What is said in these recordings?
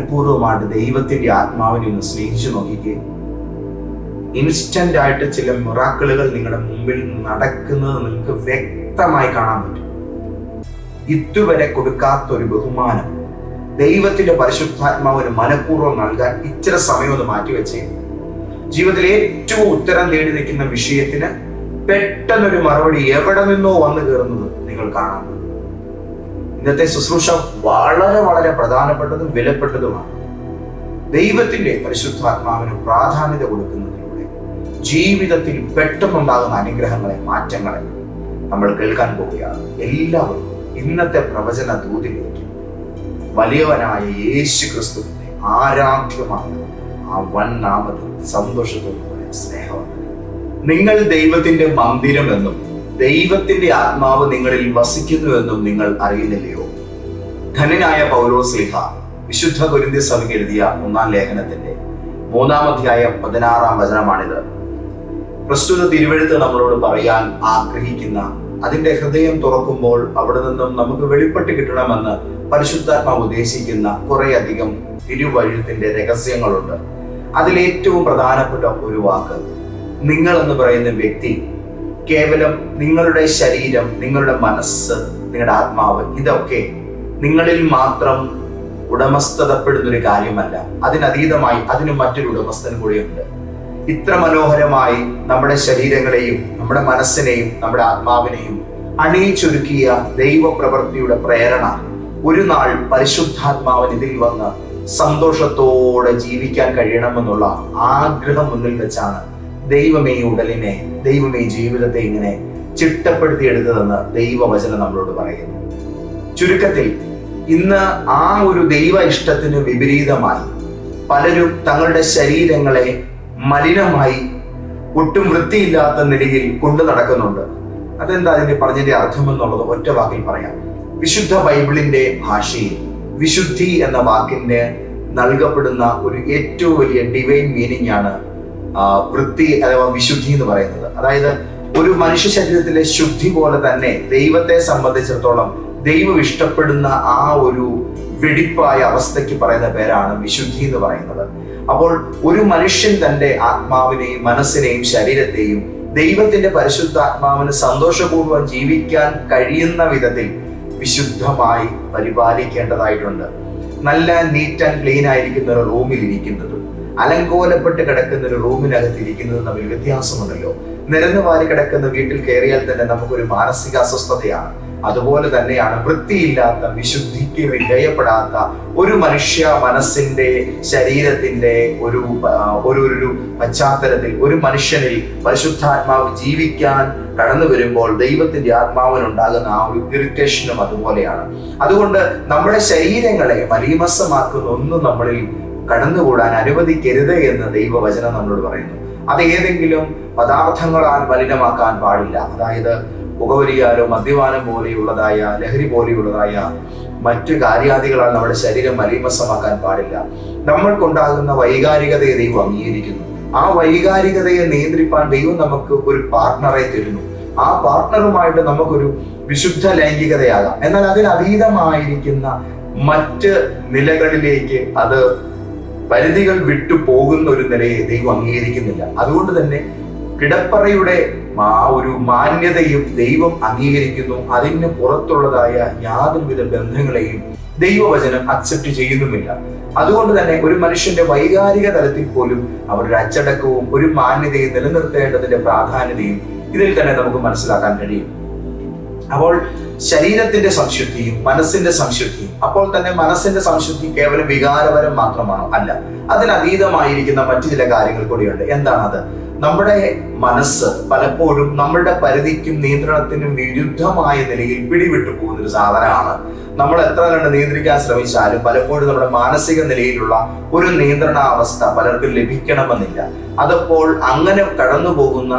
മനഃപൂർവ്വമായിട്ട് ദൈവത്തിന്റെ ആത്മാവിനെ ഒന്ന് സ്നേഹിച്ചു നോക്കിക്കേ. ഇൻസ്റ്റന്റ് ആയിട്ട് ചില മിറാക്കിളുകൾ നിങ്ങളുടെ മുമ്പിൽ നടക്കുന്നത് നിങ്ങൾക്ക് വ്യക്തമായി കാണാൻ പറ്റും. ഇതുവരെ കൊടുക്കാത്തൊരു ബഹുമാനം ദൈവത്തിന്റെ പരിശുദ്ധാത്മാവിന് മനഃപൂർവ്വം നൽകാൻ ഇച്ചിരി സമയം ഒന്ന് മാറ്റിവെച്ചേ. ജീവിതത്തിൽ ഏറ്റവും ഉത്തരം തേടി നിൽക്കുന്ന വിഷയത്തിന് പെട്ടെന്നൊരു മറുപടി എവിടെ നിന്നോ വന്നു കയറുന്നത് നിങ്ങൾ കാണാം. ഇന്നത്തെ ശുശ്രൂഷ വളരെ വളരെ പ്രധാനപ്പെട്ടതും വിലപ്പെട്ടതുമാണ്. ദൈവത്തിന്റെ പരിശുദ്ധാത്മാവിന് പ്രാധാന്യത കൊടുക്കുന്നതിലൂടെ ജീവിതത്തിൽ പെട്ടെന്നുണ്ടാകുന്ന അനുഗ്രഹങ്ങളെ, മാറ്റങ്ങളെ നമ്മൾ കേൾക്കാൻ പോവുകയാണ്. എല്ലാവരും ഇന്നത്തെ പ്രവചന ദൂതിലേക്ക് വലിയവനായ യേശു ക്രിസ്തുവിന്റെ ആരാധ്യമായ ആ വൻ നാമത്തിൽ സന്തോഷത്തോടുകൂടെ സ്നേഹമാണ്. നിങ്ങൾ ദൈവത്തിന്റെ മന്ദിരമെന്നും ദൈവത്തിന്റെ ആത്മാവ് നിങ്ങളിൽ വസിക്കുന്നുവെന്നും നിങ്ങൾ അറിയുന്നില്ലയോ? ധന്യനായ പൗലോസ് ശ്ലീഹ വിശുദ്ധ കൊരിന്ത്യർ സഭയ്ക്ക് എഴുതിയ 1-ാം ലേഖനത്തിന്റെ 3-ാം അധ്യായം 16-ാം വചനമാണിത്. പ്രസ്തുത തിരുവെഴുത്ത് നമ്മളോട് പറയാൻ ആഗ്രഹിക്കുന്ന, അതിന്റെ ഹൃദയം തുറക്കുമ്പോൾ അവിടെ നിന്നും നമുക്ക് വെളിപ്പെട്ട് കിട്ടണമെന്ന് പരിശുദ്ധാത്മാവ് ഉദ്ദേശിക്കുന്ന കുറേയധികം തിരുവഴുത്തിന്റെ രഹസ്യങ്ങളുണ്ട്. അതിലേറ്റവും പ്രധാനപ്പെട്ട ഒരു വാക്ക്, നിങ്ങൾ എന്ന് പറയുന്ന വ്യക്തി കേവലം നിങ്ങളുടെ ശരീരം, നിങ്ങളുടെ മനസ്സ്, നിങ്ങളുടെ ആത്മാവ് ഇതൊക്കെ നിങ്ങളിൽ മാത്രം ഉടമസ്ഥതപ്പെടുന്നൊരു കാര്യമല്ല. അതിനതീതമായി അതിന് മറ്റൊരു ഉടമസ്ഥൻ കൂടിയുണ്ട്. ഇത്ര മനോഹരമായി നമ്മുടെ ശരീരങ്ങളെയും നമ്മുടെ മനസ്സിനെയും നമ്മുടെ ആത്മാവിനെയും അണിയിച്ചൊരുക്കിയ ദൈവപ്രവൃത്തിയുടെ പ്രേരണ ഒരു നാൾ പരിശുദ്ധാത്മാവൻ ഇതിൽ വന്ന് സന്തോഷത്തോടെ ജീവിക്കാൻ കഴിയണമെന്നുള്ള ആഗ്രഹം മുന്നിൽ വെച്ചാണ് ദൈവമേ ഉടലിനെ, ദൈവമേ ജീവിതത്തെ ഇങ്ങനെ ചിട്ടപ്പെടുത്തിയെടുത്തതെന്ന് ദൈവവചനം നമ്മളോട് പറയുന്നു. ചുരുക്കത്തിൽ ഇന്ന് ആ ഒരു ദൈവ ഇഷ്ടത്തിന് വിപരീതമായി പലരും തങ്ങളുടെ ശരീരങ്ങളെ മലിനമായി ഒട്ടും വൃത്തിയില്ലാത്ത നിലയിൽ കൊണ്ടു നടക്കുന്നുണ്ട്. അതെന്താ അതിന്റെ പറഞ്ഞതിന്റെ അർത്ഥം എന്നുള്ളത് ഒറ്റ വാക്കിൽ പറയാം. വിശുദ്ധ ബൈബിളിന്റെ ഭാഷയിൽ വിശുദ്ധി എന്ന വാക്കിന് നൽകപ്പെടുന്ന ഒരു ഏറ്റവും വലിയ ഡിവൈൻ മീനിങ് ആണ് വൃത്തി അഥവാ വിശുദ്ധി എന്ന് പറയുന്നത്. അതായത് ഒരു മനുഷ്യ ശരീരത്തിലെ ശുദ്ധി പോലെ തന്നെ ദൈവത്തെ സംബന്ധിച്ചിടത്തോളം ദൈവം ഇഷ്ടപ്പെടുന്ന ആ ഒരു വെടിപ്പായ അവസ്ഥയ്ക്ക് പറയുന്ന പേരാണ് വിശുദ്ധി എന്ന് പറയുന്നത്. അപ്പോൾ ഒരു മനുഷ്യൻ തന്റെ ആത്മാവിനെയും മനസ്സിനെയും ശരീരത്തെയും ദൈവത്തിന്റെ പരിശുദ്ധാത്മാവിന് സന്തോഷപൂർവ്വം ജീവിക്കാൻ കഴിയുന്ന വിധത്തിൽ വിശുദ്ധമായി പരിപാലിക്കേണ്ടതായിട്ടുണ്ട്. നല്ല നീറ്റ് ആൻഡ് ക്ലീൻ ആയിരിക്കുന്ന ഒരു റൂമിൽ ഇരിക്കുന്നതും അലങ്കോലപ്പെട്ട് കിടക്കുന്ന ഒരു റൂമിനകത്ത് ഇരിക്കുന്നതും തമ്മിൽ വ്യത്യാസമുണ്ടല്ലോ. നിരന്നു വാരി കിടക്കുന്ന വീട്ടിൽ കയറിയാൽ തന്നെ നമുക്കൊരു മാനസിക അസ്വസ്ഥതയാണ്. അതുപോലെ തന്നെയാണ് വൃത്തിയില്ലാത്ത, വിശുദ്ധിക്ക് വിധേയപ്പെടാത്ത ഒരു മനുഷ്യ മനസ്സിന്റെ ശരീരത്തിന്റെ ഒരു പശ്ചാത്തലത്തിൽ ഒരു മനുഷ്യനിൽ പരിശുദ്ധാത്മാവ് ജീവിക്കാൻ കടന്നു വരുമ്പോൾ ദൈവത്തിന്റെ ആത്മാവിനുണ്ടാകുന്ന ആ ഒരു ഇറിറ്റേഷനും അതുപോലെയാണ്. അതുകൊണ്ട് നമ്മുടെ ശരീരങ്ങളെ മലീമസമാക്കുന്ന ഒന്നും നമ്മളിൽ കടന്നുകൂടാൻ അനുവദിക്കരുത് എന്ന് ദൈവവചനം നമ്മളോട് പറയുന്നു. അത് ഏതെങ്കിലും പദാർത്ഥങ്ങളാൽ മലിനമാക്കാൻ പാടില്ല. അതായത് പുകവലിയാലോ മദ്യപാനം പോലെയുള്ളതായ, ലഹരി പോലെയുള്ളതായ മറ്റു കാര്യാദികളാൽ നമ്മുടെ ശരീരം മലീമസമാക്കാൻ പാടില്ല. നമ്മൾക്കുണ്ടാകുന്ന വൈകാരികതയെ ദൈവം അംഗീകരിക്കുന്നു. ആ വൈകാരികതയെ നിയന്ത്രിപ്പാൻ ദൈവം നമുക്ക് ഒരു പാർട്ട്ണറെ തരുന്നു. ആ പാർട്ട്ണറുമായിട്ട് നമുക്കൊരു വിശുദ്ധ ലൈംഗികതയാകാം. എന്നാൽ അതിനതീതമായിരിക്കുന്ന മറ്റ് നിലകളിലേക്ക് അത് പരിധികൾ വിട്ടു പോകുന്ന ഒരു നിലയെ ദൈവം അംഗീകരിക്കുന്നില്ല. അതുകൊണ്ട് തന്നെ കിടപ്പറയുടെ ആ ഒരു മാന്യതയും ദൈവം അംഗീകരിക്കുന്നു. അതിന് പുറത്തുള്ളതായ യാതൊരുവിധ ബന്ധങ്ങളെയും ദൈവവചനം അക്സെപ്റ്റ് ചെയ്യുന്നുമില്ല. അതുകൊണ്ട് തന്നെ ഒരു മനുഷ്യന്റെ വൈകാരിക തലത്തിൽ പോലും അവരുടെ അച്ചടക്കവും ഒരു മാന്യതയും നിലനിർത്തേണ്ടതിന്റെ പ്രാധാന്യതയും ഇതിൽ തന്നെ നമുക്ക് മനസ്സിലാക്കാൻ കഴിയും. അപ്പോൾ ശരീരത്തിന്റെ സംശുദ്ധിയും മനസ്സിന്റെ സംശുദ്ധിയും, അപ്പോൾ തന്നെ മനസ്സിന്റെ സംശുദ്ധി കേവലം വികാരപരം മാത്രമാണോ? അല്ല, അതിനതീതമായിരിക്കുന്ന മറ്റു ചില കാര്യങ്ങൾ കൂടിയുണ്ട്. എന്താണത്? നമ്മുടെ മനസ്സ് പലപ്പോഴും നമ്മളുടെ പരിധിക്കും നിയന്ത്രണത്തിനും വിരുദ്ധമായ നിലയിൽ പിടിവിട്ടു പോകുന്ന ഒരു സാധനമാണ്. നമ്മൾ എത്ര കണ്ട് നിയന്ത്രിക്കാൻ ശ്രമിച്ചാലും പലപ്പോഴും നമ്മുടെ മാനസിക നിലയിലുള്ള ഒരു നിയന്ത്രണാവസ്ഥ പലർക്കും ലഭിക്കണമെന്നില്ല. അതപ്പോൾ അങ്ങനെ കടന്നു പോകുന്ന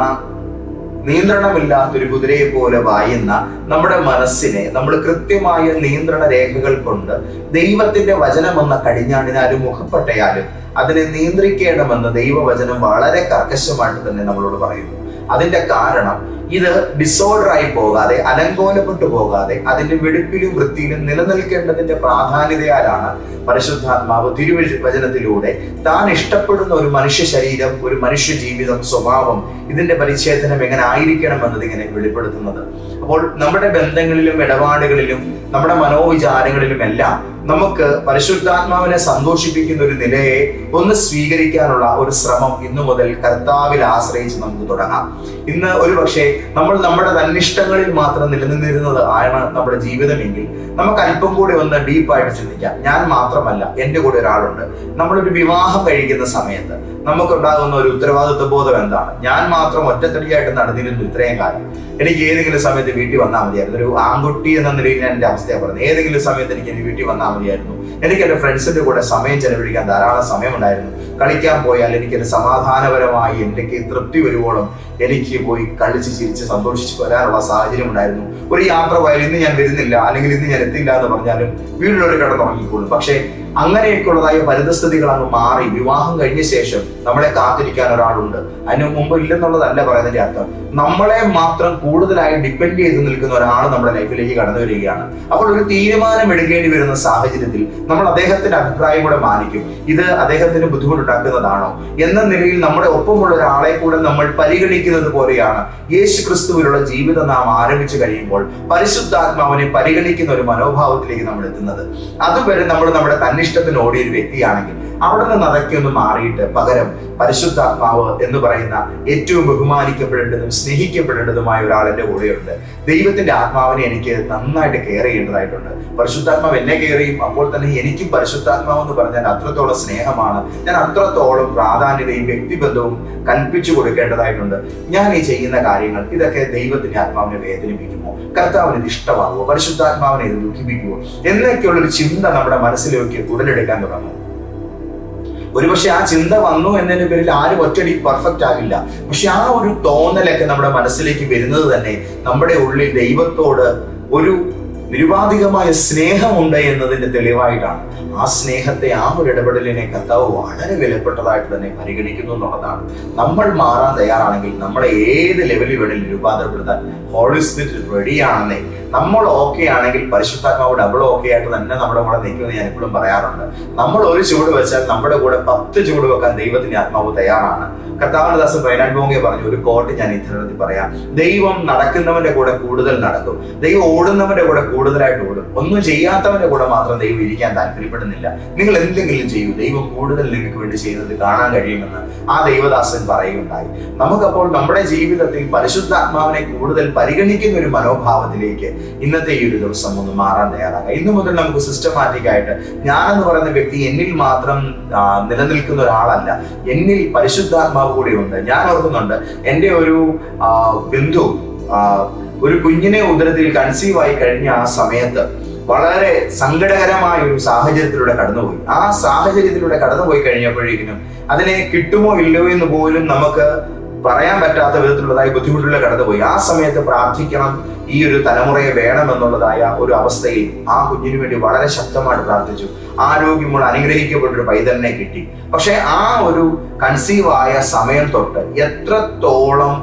നിയന്ത്രണമില്ലാത്തൊരു കുതിരയെ പോലെ വായുന്ന നമ്മുടെ മനസ്സിനെ നമ്മൾ കൃത്യമായ നിയന്ത്രണ രേഖകൾ കൊണ്ട് ദൈവത്തിന്റെ വചനമെന്ന കടിഞ്ഞാണിനാലും മുഖപ്പെട്ടയാലും അതിനെ നിയന്ത്രിക്കണമെന്ന് ദൈവവചനം വളരെ കർക്കശമായിട്ട് തന്നെ നമ്മളോട് പറയുന്നു. അതിന്റെ കാരണം ഇത് ഡിസോർഡർ ആയി പോകാതെ, അലങ്കോലപ്പെട്ടു പോകാതെ അതിന്റെ വെടിപ്പിലും വൃത്തിയിലും നിലനിൽക്കേണ്ടതിന്റെ പ്രാധാന്യതയാലാണ് പരിശുദ്ധാത്മാവ് തിരുവചനത്തിലൂടെ താൻ ഇഷ്ടപ്പെടുന്ന ഒരു മനുഷ്യ ശരീരം, ഒരു മനുഷ്യ ജീവിതം, സ്വഭാവം, ഇതിന്റെ പരിച്ഛേദനം എങ്ങനെ ആയിരിക്കണം എന്നത് ഇങ്ങനെ വെളിപ്പെടുത്തുന്നത്. അപ്പോൾ നമ്മുടെ ബന്ധങ്ങളിലും ഇടപാടുകളിലും നമ്മുടെ മനോവിചാരങ്ങളിലും എല്ലാം നമുക്ക് പരിശുദ്ധാത്മാവിനെ സന്തോഷിപ്പിക്കുന്ന ഒരു നിലയെ ഒന്ന് സ്വീകരിക്കാനുള്ള ഒരു ശ്രമം ഇന്നു മുതൽ കർത്താവിൽ ആശ്രയിച്ച് നമുക്ക് തുടങ്ങാം. ഇന്ന് ഒരു പക്ഷേ നമ്മൾ നമ്മുടെ തന്നിഷ്ടങ്ങളിൽ മാത്രം നിലനിന്നിരുന്നത് ആണ് നമ്മുടെ ജീവിതമെങ്കിൽ നമുക്ക് അല്പം കൂടി ഒന്ന് ഡീപ്പായിട്ട് ചിന്തിക്കാം. ഞാൻ മാത്രമല്ല, എൻ്റെ കൂടെ ഒരാളുണ്ട്. നമ്മളൊരു വിവാഹം കഴിക്കുന്ന സമയത്ത് നമുക്കുണ്ടാകുന്ന ഒരു ഉത്തരവാദിത്വ ബോധം എന്താണ്? ഞാൻ മാത്രം ഒറ്റത്തടിയായിട്ട് നടന്നിരുന്നു ഇത്രയും കാലം. എനിക്ക് ഏതെങ്കിലും സമയത്ത് വീട്ടിൽ വന്നാൽ മതിയായിരുന്നു. ഒരു ആൺകുട്ടി എന്ന നിലയിൽ ഞാൻ എൻ്റെ അവസ്ഥയെ പറഞ്ഞു. ഏതെങ്കിലും സമയത്ത് എനിക്ക് വീട്ടിൽ വന്നാൽ മതിയായിരുന്നു. എനിക്ക് എൻ്റെ ഫ്രണ്ട്സിന്റെ കൂടെ സമയം ചെലവഴിക്കാൻ ധാരാളം സമയമുണ്ടായിരുന്നു. കളിക്കാൻ പോയാൽ എനിക്കൊരു സമാധാനപരമായി എനിക്ക് തൃപ്തി വരുവോളം എനിക്ക് പോയി കളിച്ച് ചിരിച്ച് സന്തോഷിച്ച് വരാനുള്ള സാഹചര്യം ഉണ്ടായിരുന്നു. ഒരു യാത്ര പോയാൽ ഇന്ന് ഞാൻ വരുന്നില്ല, അല്ലെങ്കിൽ ഇന്ന് ഞാൻ എത്തില്ല എന്ന് പറഞ്ഞാലും വീട്ടിലൊരു കിടന്നുറങ്ങിക്കോളും. പക്ഷെ അങ്ങനെയൊക്കെയുള്ളതായ പരിതസ്ഥിതികൾ അങ്ങ് മാറി വിവാഹം കഴിഞ്ഞ ശേഷം നമ്മളെ കാത്തിരിക്കാൻ ഒരാളുണ്ട്. അതിന് മുമ്പ് ഇല്ലെന്നുള്ളതല്ല പറയുന്നതിന്റെ അർത്ഥം. നമ്മളെ മാത്രം കൂടുതലായി ഡിപ്പെൻഡ് ചെയ്ത് നിൽക്കുന്ന ഒരാൾ നമ്മുടെ ലൈഫിലേക്ക് കടന്നു വരികയാണ്. അപ്പോൾ ഒരു തീരുമാനം എടുക്കേണ്ടി വരുന്ന സാഹചര്യത്തിൽ നമ്മൾ അദ്ദേഹത്തിന്റെ അഭിപ്രായം കൂടെ മാനിക്കും. ഇത് അദ്ദേഹത്തിന് ബുദ്ധിമുട്ടുണ്ടാക്കുന്നതാണോ എന്ന നിലയിൽ നമ്മുടെ ഒപ്പമുള്ള ഒരാളെ കൂടെ നമ്മൾ പരിഗണിക്കുന്നത് പോലെയാണ് യേശു ക്രിസ്തുവിലുള്ള ജീവിതം നാം ആരംഭിച്ചു കഴിയുമ്പോൾ പരിശുദ്ധാത്മാവിനെ പരിഗണിക്കുന്ന ഒരു മനോഭാവത്തിലേക്ക് നമ്മൾ എത്തുന്നത്. അതുവരെ നമ്മൾ നമ്മുടെ തന്നിഷ്ടത്തിന് ഓടിയ ഒരു വ്യക്തിയാണെങ്കിൽ അവിടെ നിന്ന് അതൊക്കെ ഒന്ന് മാറിയിട്ട് പകരം പരിശുദ്ധാത്മാവ് എന്ന് പറയുന്ന ഏറ്റവും ബഹുമാനിക്കപ്പെടേണ്ടതും സ്നേഹിക്കപ്പെടേണ്ടതുമായ ഒരാൾ എൻ്റെ കൂടെയുണ്ട്. ദൈവത്തിന്റെ ആത്മാവിനെ എനിക്ക് നന്നായിട്ട് കെയർ ചെയ്യേണ്ടതായിട്ടുണ്ട്. പരിശുദ്ധാത്മാവ് എന്നെ കെയർ ചെയ്യും. അപ്പോൾ തന്നെ എനിക്കും പരിശുദ്ധാത്മാവ് എന്ന് പറഞ്ഞാൽ അത്രത്തോളം സ്നേഹമാണ്. ഞാൻ അത്രത്തോളം പ്രാധാന്യതയും വ്യക്തിബന്ധവും കൽപ്പിച്ചു കൊടുക്കേണ്ടതായിട്ടുണ്ട്. ഞാൻ ഈ ചെയ്യുന്ന കാര്യങ്ങൾ ഇതൊക്കെ ദൈവത്തിന്റെ ആത്മാവിനെ വേദനിപ്പിക്കുമോ? കർത്താവിന് ഇത് ഇഷ്ടമാകുമോ? പരിശുദ്ധാത്മാവിനെ ഇത് ദുഃഖിപ്പിക്കുമോ? എന്നൊക്കെയുള്ളൊരു ചിന്ത നമ്മുടെ മനസ്സിലേക്ക് ഉടലെടുക്കാൻ തുടങ്ങും. ഒരുപക്ഷെ ആ ചിന്ത വന്നു എന്നതിന്റെ പേരിൽ ആരും ഒറ്റയടി പെർഫെക്റ്റ് ആകില്ല. പക്ഷെ ആ ഒരു തോന്നലൊക്കെ നമ്മുടെ മനസ്സിലേക്ക് വരുന്നത് തന്നെ നമ്മുടെ ഉള്ളിൽ ദൈവത്തോട് ഒരു നിരുപാധികമായ സ്നേഹമുണ്ട് എന്നതിന്റെ തെളിവായിട്ടാണ്. ആ സ്നേഹത്തെ, ആ ഒരു ഇടപെടലിനെ കർത്താവ് വളരെ വിലപ്പെട്ടതായിട്ട് തന്നെ പരിഗണിക്കുന്നു എന്നുള്ളതാണ്. നമ്മൾ മാറാൻ തയ്യാറാണെങ്കിൽ നമ്മളെ ഏത് ലെവലിൽ വേണമെങ്കിലും രൂപാന്തരപ്പെടുത്താൻ ഹോളി സ്പിരിറ്റ് റെഡിയാണെന്നേ. നമ്മൾ ഓക്കെ ആണെങ്കിൽ പരിശുദ്ധാത്മാവ് ഡബിൾ ഓക്കെ ആയിട്ട് തന്നെ നമ്മുടെ കൂടെ നിൽക്കുമെന്ന് ഞാൻ എപ്പോഴും പറയാറുണ്ട്. നമ്മൾ ഒരു ചുവട് വെച്ചാൽ നമ്മുടെ കൂടെ 10 ചുവട് വെക്കാൻ ദൈവത്തിന്റെ ആത്മാവ് തയ്യാറാണ്. കർത്താവിന്റെ ദാസൻ റൈനാഡ് ബോംഗെ പറഞ്ഞു ഒരു കോട്ട് ഞാൻ ഇത്തരത്തിൽ പറയാം: ദൈവം നടക്കുന്നവന്റെ കൂടെ കൂടുതൽ നടക്കും, ദൈവം ഓടുന്നവന്റെ കൂടെ കൂടുതലായിട്ട് ഓടും. ഒന്നും ചെയ്യാത്തവന്റെ കൂടെ മാത്രം ദൈവം ഇരിക്കാൻ താല്പര്യപ്പെടുന്നില്ല. നിങ്ങൾ എന്തെങ്കിലും ചെയ്യൂ, ദൈവം കൂടുതൽ നിങ്ങൾക്ക് വേണ്ടി ചെയ്യുന്നത് കാണാൻ കഴിയുമെന്ന് ആ ദൈവദാസൻ പറയുകയുണ്ടായി. നമുക്കപ്പോൾ നമ്മുടെ ജീവിതത്തിൽ പരിശുദ്ധാത്മാവിനെ കൂടുതൽ പരിഗണിക്കുന്ന ഒരു മനോഭാവത്തിലേക്ക് ഇന്നത്തെ ഈ ഒരു ദിവസം ഒന്ന് മാറാൻ തയ്യാറാക്കാം. ഇന്നു മുതൽ നമുക്ക് സിസ്റ്റമാറ്റിക് ആയിട്ട് ഞാനെന്ന് പറയുന്ന വ്യക്തി എന്നിൽ മാത്രം നിലനിൽക്കുന്ന ഒരാളല്ല, എന്നിൽ പരിശുദ്ധാത്മാവ് കൂടിയുണ്ട്. ഞാൻ ഓർക്കുന്നുണ്ട്, എൻ്റെ ഒരു ബന്ധു ഒരു കുഞ്ഞിനെ ഉദരത്തിൽ കൺസീവ് ആയി കഴിഞ്ഞ ആ സമയത്ത് വളരെ സങ്കടകരമായ ഒരു സാഹചര്യത്തിലൂടെ കടന്നുപോയി. ആ സാഹചര്യത്തിലൂടെ കടന്നുപോയി കഴിഞ്ഞപ്പോഴേക്കും അതിനെ കിട്ടുമോ ഇല്ലയോ എന്ന് പോലും നമുക്ക് പറയാൻ പറ്റാത്ത വിധത്തിലുള്ളതായ ബുദ്ധിമുട്ടുള്ള കടന്നുപോയി. ആ സമയത്ത് പ്രാർത്ഥിക്കണം, ഈ ഒരു തലമുറയെ വേണമെന്നുള്ളതായ ഒരു അവസ്ഥയിൽ ആ കുഞ്ഞിനു വേണ്ടി വളരെ ശക്തമായിട്ട് പ്രാർത്ഥിച്ചു. ആരോഗ്യമുള്ള അനുഗ്രഹിക്കപ്പെട്ടൊരു പൈതലിനെ കിട്ടി. പക്ഷെ ആ ഒരു കൺസീവ് ആയ സമയം തൊട്ട് എത്രത്തോളം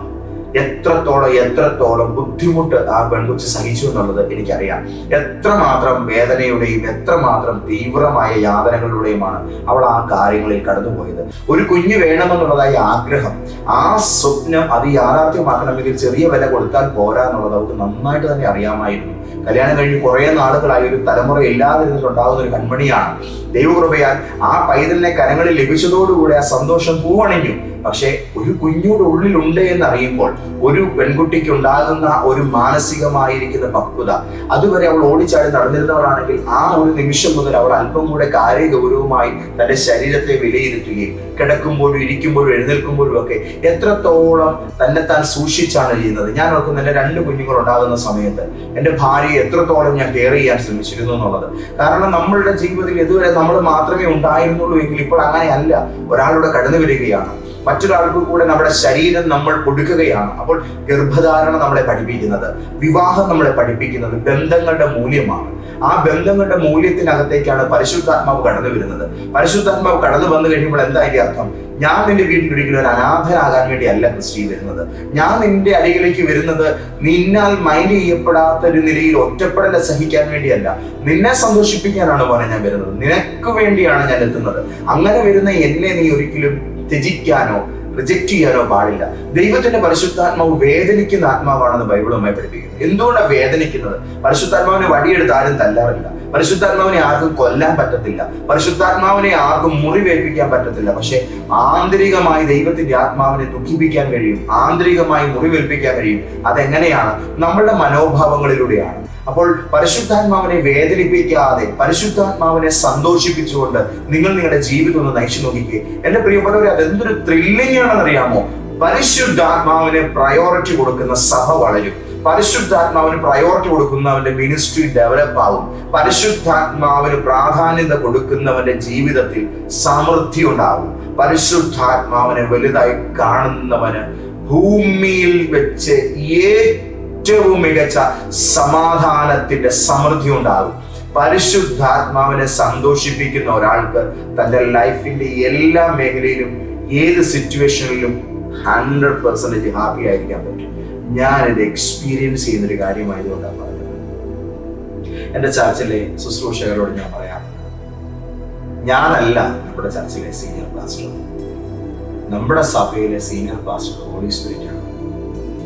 ബുദ്ധിമുട്ട് ആ പെൺകുച്ച് സഹിച്ചു എന്നുള്ളത് എനിക്കറിയാം. എത്രമാത്രം വേദനയുടെയും എത്രമാത്രം തീവ്രമായ യാതനകളിലൂടെയുമാണ് അവൾ ആ കാര്യങ്ങളിൽ കടന്നുപോയത്. ഒരു കുഞ്ഞ് വേണമെന്നുള്ളതായ ആഗ്രഹം, ആ സ്വപ്നം അത് യാഥാർത്ഥ്യമാക്കണമെങ്കിൽ ചെറിയ വില കൊടുത്താൽ പോരാ എന്നുള്ളത് അവർക്ക് നന്നായിട്ട് തന്നെ അറിയാമായിരുന്നു. കല്യാണം കഴിഞ്ഞ് കുറെ നാളുകളായി ഒരു തലമുറ ഇല്ലാതിരുന്നിട്ടുണ്ടാകുന്ന ഒരു കൺമണിയാണ്. ദൈവകൃപയാൽ ആ പൈതലിനെ കരങ്ങളിൽ ലഭിച്ചതോടുകൂടി ആ സന്തോഷം പൂവണിഞ്ഞു. പക്ഷെ ഒരു കുഞ്ഞുടെ ഉള്ളിലുണ്ട് എന്നറിയുമ്പോൾ ഒരു പെൺകുട്ടിക്ക് ഉണ്ടാകുന്ന ഒരു മാനസികമായിരിക്കുന്ന പക്വത, അതുവരെ അവൾ ഓടിച്ചാടി നടന്നിരുന്നവളാണെങ്കിൽ ആ ഒരു നിമിഷം മുതൽ അവൾ അല്പം കൂടെ കാര്യഗൗരവമായി തന്റെ ശരീരത്തെ വിലയിരുത്തുകയും കിടക്കുമ്പോഴും ഇരിക്കുമ്പോഴും എഴുന്നേൽക്കുമ്പോഴും ഒക്കെ എത്രത്തോളം തന്നെത്താൻ സൂക്ഷിച്ചാണ് ചെയ്യുന്നത്. ഞാൻ ഓർക്കുന്ന എൻ്റെ 2 കുഞ്ഞുങ്ങൾ ഉണ്ടാകുന്ന സമയത്ത് എൻ്റെ ഭാര്യയെ എത്രത്തോളം ഞാൻ കെയർ ചെയ്യാൻ ശ്രമിച്ചിരുന്നു എന്നുള്ളത്. കാരണം നമ്മളുടെ ജീവിതത്തിൽ ഇതുവരെ നമ്മൾ മാത്രമേ ഉണ്ടായിരുന്നുള്ളൂ എങ്കിൽ ഇപ്പോൾ അങ്ങനെയല്ല, ഒരാളുടെ കടന്നു വരികയാണ്. മറ്റൊരാൾക്ക് കൂടെ നമ്മുടെ ശരീരം നമ്മൾ കൊടുക്കുകയാണ്. അപ്പോൾ ഗർഭധാരണം നമ്മളെ പഠിപ്പിക്കുന്നത്, വിവാഹം നമ്മളെ പഠിപ്പിക്കുന്നത് ബന്ധങ്ങളുടെ മൂല്യമാണ്. ആ ബന്ധങ്ങളുടെ മൂല്യത്തിനകത്തേക്കാണ് പരിശുദ്ധാത്മാവ് കടന്നു വരുന്നത്. പരിശുദ്ധാത്മാവ് കടന്നു വന്നു കഴിയുമ്പോൾ എന്താ അതിന്റെ അർത്ഥം? ഞാൻ നിന്റെ വീട്ടിൽ ഒരിക്കലും ഒരു അനാഥനാകാൻ വേണ്ടിയല്ല ക്രിസ്റ്റി വരുന്നത്. ഞാൻ നിന്റെ അരികിലേക്ക് വരുന്നത് നിന്നാൽ മൈൻഡ് ചെയ്യപ്പെടാത്ത ഒരു നിലയിൽ ഒറ്റപ്പെടൽ സഹിക്കാൻ വേണ്ടിയല്ല, നിന്നെ സന്തോഷിപ്പിക്കാനാണ് പോലെ ഞാൻ വരുന്നത്. നിനക്ക് വേണ്ടിയാണ് ഞാൻ എത്തുന്നത്. അങ്ങനെ വരുന്ന എന്നെ നീ ഒരിക്കലും ത്യജിക്കാനോ റിജക്ട് ചെയ്യാനോ പാടില്ല. ദൈവത്തിന്റെ പരിശുദ്ധാത്മാവ് വേദനിക്കുന്ന ആത്മാവാണെന്ന് ബൈബിളുമായി പഠിപ്പിക്കുന്നു. എന്തുകൊണ്ടാണ് വേദനിക്കുന്നത്? പരിശുദ്ധാത്മാവിനെ വടിയെടുത്ത് ആരും തല്ലാറില്ല. പരിശുദ്ധാത്മാവിനെ ആർക്കും കൊല്ലാൻ പറ്റത്തില്ല. പരിശുദ്ധാത്മാവിനെ ആർക്കും മുറിവേൽപ്പിക്കാൻ പറ്റത്തില്ല. പക്ഷെ ആന്തരികമായി ദൈവത്തിന്റെ ആത്മാവിനെ ദുഃഖിപ്പിക്കാൻ കഴിയും, ആന്തരികമായി മുറിവേൽപ്പിക്കാൻ കഴിയും. അതെങ്ങനെയാണ്? നമ്മളുടെ മനോഭാവങ്ങളിലൂടെയാണ്. അപ്പോൾ പരിശുദ്ധാത്മാവിനെ വേദനിപ്പിക്കാതെ പരിശുദ്ധാത്മാവിനെ സന്തോഷിപ്പിച്ചുകൊണ്ട് നിങ്ങൾ നിങ്ങളുടെ ജീവിതം ഒന്ന് നയിച്ചു നോക്കിക്കേ. എന്റെ പ്രിയപ്പെട്ടവരെ, അതെന്തൊരു ത്രില്ലിംഗ് ആണെന്ന് അറിയാമോ? പരിശുദ്ധാത്മാവിന് പ്രയോറിറ്റി കൊടുക്കുന്ന സഭ വളരും. പരിശുദ്ധാത്മാവിന് പ്രയോറിറ്റി കൊടുക്കുന്നവന്റെ മിനിസ്ട്രി ഡെവലപ്പ് ആവും. പരിശുദ്ധാത്മാവിന് പ്രാധാന്യത കൊടുക്കുന്നവന്റെ ജീവിതത്തിൽ സമൃദ്ധി ഉണ്ടാവും. പരിശുദ്ധാത്മാവിനെ വലുതായി കാണുന്നവന് ഭൂമിയിൽ വെച്ച് ഏറ്റവും മികച്ച സമാധാനത്തിന്റെ സമൃദ്ധി ഉണ്ടാകും. പരിശുദ്ധാത്മാവിനെ സന്തോഷിപ്പിക്കുന്ന ഒരാൾക്ക് തന്റെ ലൈഫിന്റെ എല്ലാ മേഖലയിലും ഏത് സിറ്റുവേഷനിലും 100% ഹാപ്പി ആയിരിക്കാൻ പറ്റും. ഞാനിത് എക്സ്പീരിയൻസ് ചെയ്യുന്നൊരു കാര്യമായതുകൊണ്ടാണ് പറഞ്ഞത്. എൻ്റെ ചർച്ചിലെ ശുശ്രൂഷകരോട് ഞാൻ പറയാം, ഞാനല്ല നമ്മുടെ ചർച്ചിലെ സീനിയർ പാസ്റ്റർ, നമ്മുടെ സഭയിലെ സീനിയർ പാസ്റ്റർ ഹോളി സ്പിരിറ്റ് ആണ്.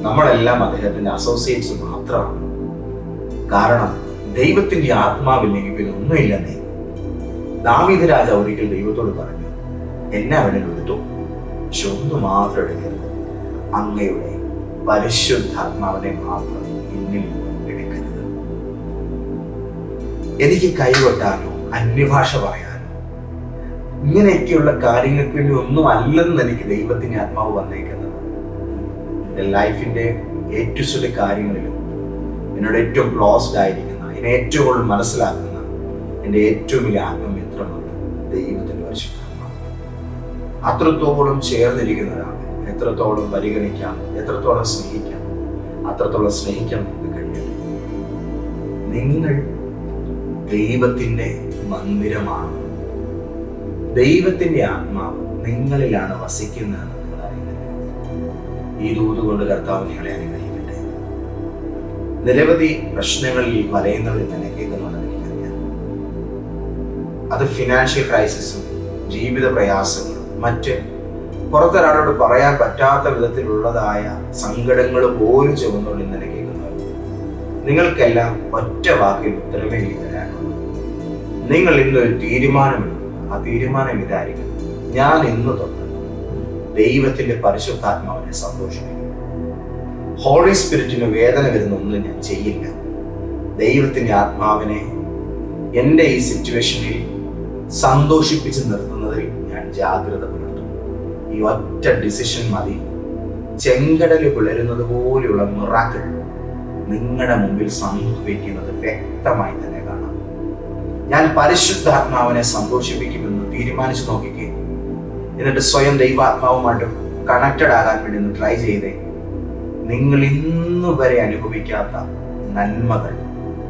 നമ്മളെല്ലാം അദ്ദേഹത്തിന്റെ അസോസിയേറ്റ്സ് മാത്രമാണ്. കാരണം ദൈവത്തിന്റെ ആത്മാവില്ലെങ്കിൽ പിന്നെ ഒന്നുമില്ലെന്നേ. ദാവീദ് രാജാവ് ഒരിക്കൽ ദൈവത്തോട് പറഞ്ഞു, എന്നെ അവനെ എടുത്തു, പക്ഷെ ഒന്ന് മാത്രം എടുക്കരുത്, അങ്ങയുടെ പരിശുദ്ധാത്മാവിനെ മാത്രം എന്നിൽ എടുക്കരുത്. എനിക്ക് കൈകൊട്ടാനോ അന്യഭാഷ പറയാനോ ഇങ്ങനെയൊക്കെയുള്ള കാര്യങ്ങൾക്ക് വേണ്ടി ഒന്നും അല്ലെന്ന് എനിക്ക് ദൈവത്തിന്റെ ആത്മാവ് വന്നേക്കുന്നത്. എൻ്റെ ലൈഫിന്റെ ഏറ്റവും കാര്യങ്ങളിലും എന്നോട് ഏറ്റവും ക്ലോസ്ഡ് ആയിരിക്കുന്ന, എന്നെ ഏറ്റവും കൂടുതൽ മനസ്സിലാക്കുന്ന എൻ്റെ ഏറ്റവും വലിയ ആത്മമിത്രമാണ് ദൈവത്തിന്റെ പരിശുദ്ധാത്മാവ്. അത്രത്തോളം ചേർന്നിരിക്കുന്ന ഒരാൾ എത്രത്തോളം പരിഗണിക്കാം, എത്രത്തോളം സ്നേഹിക്കാം, അത്രത്തോളം സ്നേഹിക്കാൻ നമുക്ക് കഴിയണം. നിങ്ങൾ ദൈവത്തിന്റെ മന്ദിരമാണ്. ദൈവത്തിന്റെ ആത്മാവ് നിങ്ങളിലാണ് വസിക്കുന്നതെന്ന് നിങ്ങൾ അറിയുന്നത്. ഈ ദൂത് കൊണ്ട് കർത്താവ് നിങ്ങളെ അനുഗ്രഹിക്കട്ടെ. നിരവധി പ്രശ്നങ്ങളിൽ വലയുന്നവരിൽ തന്നെ കേൾക്കുന്നുണ്ടെന്ന് എനിക്കറിയാം. അത് ഫിനാൻഷ്യൽ ക്രൈസിസും ജീവിത പ്രയാസങ്ങളും മറ്റ് പുറത്തൊരാളോട് പറയാൻ പറ്റാത്ത വിധത്തിലുള്ളതായ സങ്കടങ്ങൾ പോലും ചുമന്നുകൊണ്ട് ഇന്നലെ കേൾക്കുന്നവർ, നിങ്ങൾക്കെല്ലാം ഒറ്റ വാക്കിൽ ഉത്തരമേ തരാനുള്ളൂ. നിങ്ങൾ ഇന്നൊരു തീരുമാനമെടുക്കും. ആ തീരുമാനം ഇതായിരിക്കും, ഞാൻ ഇന്ന് തൊട്ട് ദൈവത്തിന്റെ പരിശുദ്ധാത്മാവിനെ സന്തോഷിപ്പിക്കും. ഹോളി സ്പിരിറ്റിന് വേദന വരുന്ന ഒന്നും ഞാൻ ചെയ്യില്ല. ദൈവത്തിന്റെ ആത്മാവിനെ എൻ്റെ ഈ സിറ്റുവേഷനിൽ സന്തോഷിപ്പിച്ച് നിർത്തുന്നതിൽ ഞാൻ ജാഗ്രത പുലർത്തും. ഈ ഒറ്റ ഡിസിഷൻ മതി. ചെങ്കടൽ പിളരുന്നത് പോലെയുള്ള മിറാക്കിൾ നിങ്ങളുടെ മുമ്പിൽ സംഭവിക്കുന്നത് വ്യക്തമായി തന്നെ കാണാം. ഞാൻ പരിശുദ്ധാത്മാവിനെ സന്തോഷിപ്പിക്കുമെന്ന് തീരുമാനിച്ചു നോക്കിക്കേ. എന്നിട്ട് സ്വയം ദൈവാത്മാവുമായിട്ട് കണക്റ്റഡ് ആകാൻ വേണ്ടി ഒന്ന് ട്രൈ ചെയ്തേ. നിങ്ങൾ ഇന്നു വരെ അനുഭവിക്കാത്ത നന്മകൾ,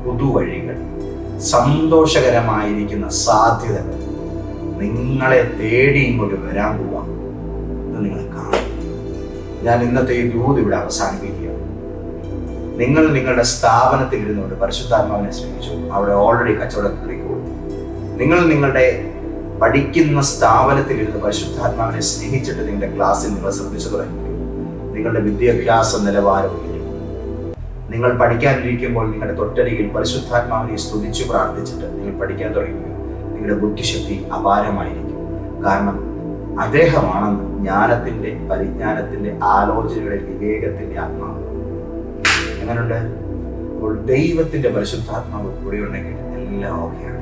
പുതുവഴികൾ, സന്തോഷകരമായിരിക്കുന്ന സാധ്യതകൾ നിങ്ങളെ തേടി ഇങ്ങോട്ട് വരാൻ പോവാം. ഇത് നിങ്ങൾ കാണും. ഞാൻ ഇന്നത്തെ ഈ ദൂത് ഇവിടെ അവസാനിപ്പിക്കുക. നിങ്ങൾ നിങ്ങളുടെ സ്ഥാപനത്തിൽ ഇരുന്നുകൊണ്ട് പരിശുദ്ധാത്മാവിനെ സ്നേഹിച്ചു. അവിടെ ഓൾറെഡി കച്ചവടം കയറിക്കോളൂ. നിങ്ങൾ നിങ്ങളുടെ പഠിക്കുന്ന സ്ഥാപനത്തിലിരുന്ന് പരിശുദ്ധാത്മാവിനെ സ്നേഹിച്ചിട്ട് നിങ്ങളുടെ ക്ലാസ്സിൽ നിങ്ങൾ ശ്രദ്ധിച്ചു തുടങ്ങി. നിങ്ങളുടെ വിദ്യാഭ്യാസ നിലവാരം ഉയരും. നിങ്ങൾ പഠിക്കാനിരിക്കുമ്പോൾ നിങ്ങളുടെ തൊട്ടരികിൽ പരിശുദ്ധാത്മാവിനെ സ്തുതിച്ചു പ്രാർത്ഥിച്ചിട്ട് നിങ്ങൾ പഠിക്കാൻ തുടങ്ങി. നിങ്ങളുടെ ബുദ്ധിശക്തി അപാരമായിരിക്കും. കാരണം അദ്ദേഹമാണെന്ന് ജ്ഞാനത്തിന്റെ, പരിജ്ഞാനത്തിന്റെ, ആലോചനയുടെ, വിവേകത്തിന്റെ ആത്മാവ്. എങ്ങനെയുണ്ട്? അപ്പോൾ ദൈവത്തിന്റെ പരിശുദ്ധാത്മാവ് കൂടെയുണ്ടെങ്കിൽ എല്ലാം ഓക്കെയാണ്.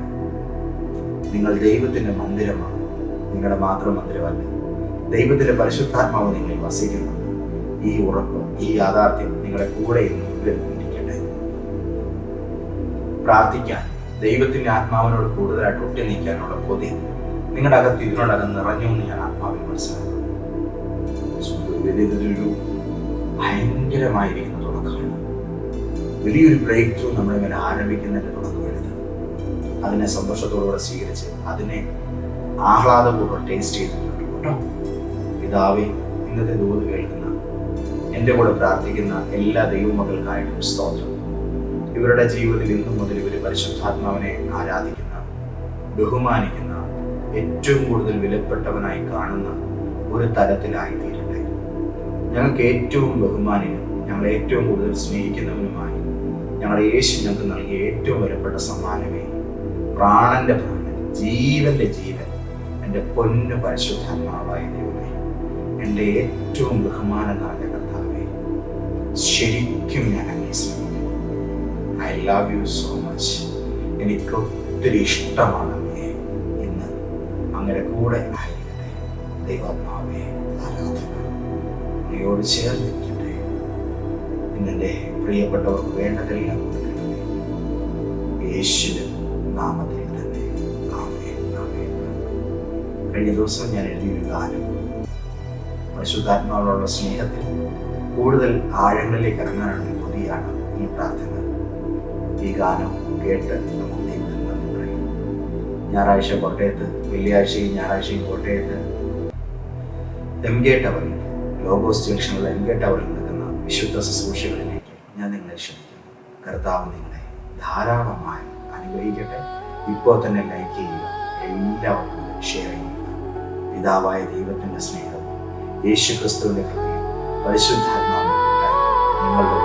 നിങ്ങൾ ദൈവത്തിന്റെ മന്ദിരമാണ്. നിങ്ങളുടെ മാത്രം മന്ദിരമല്ല, ദൈവത്തിന്റെ പരിശുദ്ധാത്മാവ് നിങ്ങളിൽ വസിക്കുന്നു. ഈ ഉറപ്പ്, ഈ യാഥാർത്ഥ്യം നിങ്ങളുടെ കൂടെ ഇരിക്കട്ടെ. പ്രാർത്ഥിക്കാൻ, ദൈവത്തിന്റെ ആത്മാവിനോട് കൂടുതലായിട്ട് ഒട്ടി നിൽക്കാനുള്ള കൊതി നിങ്ങളുടെ അകത്ത് ഇതിനോടകം നിറഞ്ഞു എന്ന് ഞാൻ ആത്മാവിൽ മനസ്സിലാക്കുന്നു. ജീവിതത്തിലൊരു ഭയങ്കരമായിരിക്കുന്ന തുടക്കമാണ്. വലിയൊരു ബ്രേക്ക് ത്രൂ നമ്മുടെ മേലെ ആരംഭിക്കുന്നതിൻ്റെ തുടക്കമാണിത്. അതിനെ സന്തോഷത്തോടുകൂടെ സ്വീകരിച്ച് അതിനെ ആഹ്ലാദപൂർവ്വം ടേസ്റ്റ് ചെയ്തിട്ടുണ്ട് കേട്ടോ. പിതാവേ, ഇന്നത്തെ ദൂത് കേൾക്കുന്ന എൻ്റെ കൂടെ പ്രാർത്ഥിക്കുന്ന എല്ലാ ദൈവമക്കൾക്കായിട്ടും സ്തോത്രം. ഇവരുടെ ജീവിതത്തിൽ ഇന്നു മുതൽ ഇവർ പരിശുദ്ധാത്മാവിനെ ആരാധിക്കുന്ന, ബഹുമാനിക്കുന്ന, ഏറ്റവും കൂടുതൽ വിലപ്പെട്ടവനായി കാണുന്ന ഒരു തലത്തിലായി തീരട്ടെ. ഞങ്ങൾക്ക് ഏറ്റവും ബഹുമാനിനും ഞങ്ങളെ ഏറ്റവും കൂടുതൽ സ്നേഹിക്കുന്നവനുമായി ഞങ്ങളുടെ യേശു ഞങ്ങൾക്ക് നൽകിയ ഏറ്റവും വിലപ്പെട്ട സമ്മാനമേ, പ്രാണന്റെ പ്രാണൻ, ജീവന്റെ ജീവൻ, എൻ്റെ പൊന്നു പരിശുദ്ധാത്മാവായ ദൈവമേ, എൻ്റെ ഏറ്റവും ബഹുമാനം നിറഞ്ഞ കർത്താവേ, ശരിക്കും ഞാൻ അങ്ങേ സ്നേഹിക്കുന്നു. I love you so much. എനിക്ക് ഒത്തിരി ഇഷ്ടമാണ് അങ്ങേ. ഇന്ന് അങ്ങയുടെ കൂടെ ആയിരിക്കട്ടെ. ദൈവാത്മാവേ, ആരാധന അങ്ങയോട് ചേർന്നിരിക്കട്ടെ. ഇന്നെൻ്റെ പ്രിയപ്പെട്ടവർക്ക് വേണ്ടതെല്ലാം കൊടുക്കണമേ. യേശുവിൻ നാമത്തിൽ തന്നെ. ആമേൻ, ആമേൻ. കഴിഞ്ഞ ദിവസം ഞാൻ എഴുതിയൊരു ഗാനം, പരിശുദ്ധാത്മാവിനുള്ള സ്നേഹത്തിൽ കൂടുതൽ ആഴങ്ങളിലേക്ക് ഇറങ്ങാനുള്ള കൊതിയാണ് ഈ പ്രാർത്ഥന. ഈ ഗാനം കേട്ട് നമുക്ക് ദൈവത്തിന് നന്ദി പറയും. ഞായറാഴ്ച കോട്ടയത്ത്, വെള്ളിയാഴ്ചയും ഞായറാഴ്ചയും കോട്ടയത്ത് MK ടവറിൽ, ലോഗോസ് ജംഗ്ഷനുള്ള MK ടവറിൽ നടക്കുന്ന വിശുദ്ധ ശുശ്രൂഷകളിലേക്ക് ഞാൻ നിങ്ങളെ ക്ഷണിക്കുന്നു. കർത്താവ് നിങ്ങളെ ധാരാളമായി അനുഗ്രഹിക്കട്ടെ. ഇപ്പോൾ തന്നെ ലൈക്ക് ചെയ്യുക, എല്ലാവർക്കും ഷെയർ ചെയ്യുക. പിതാവായ ദൈവത്തിൻ്റെ സ്നേഹം, യേശു ക്രിസ്തുവിൻ്റെ കൃപയും പരിശുദ്ധാത്മാവിന്റെ നിങ്ങളുടെ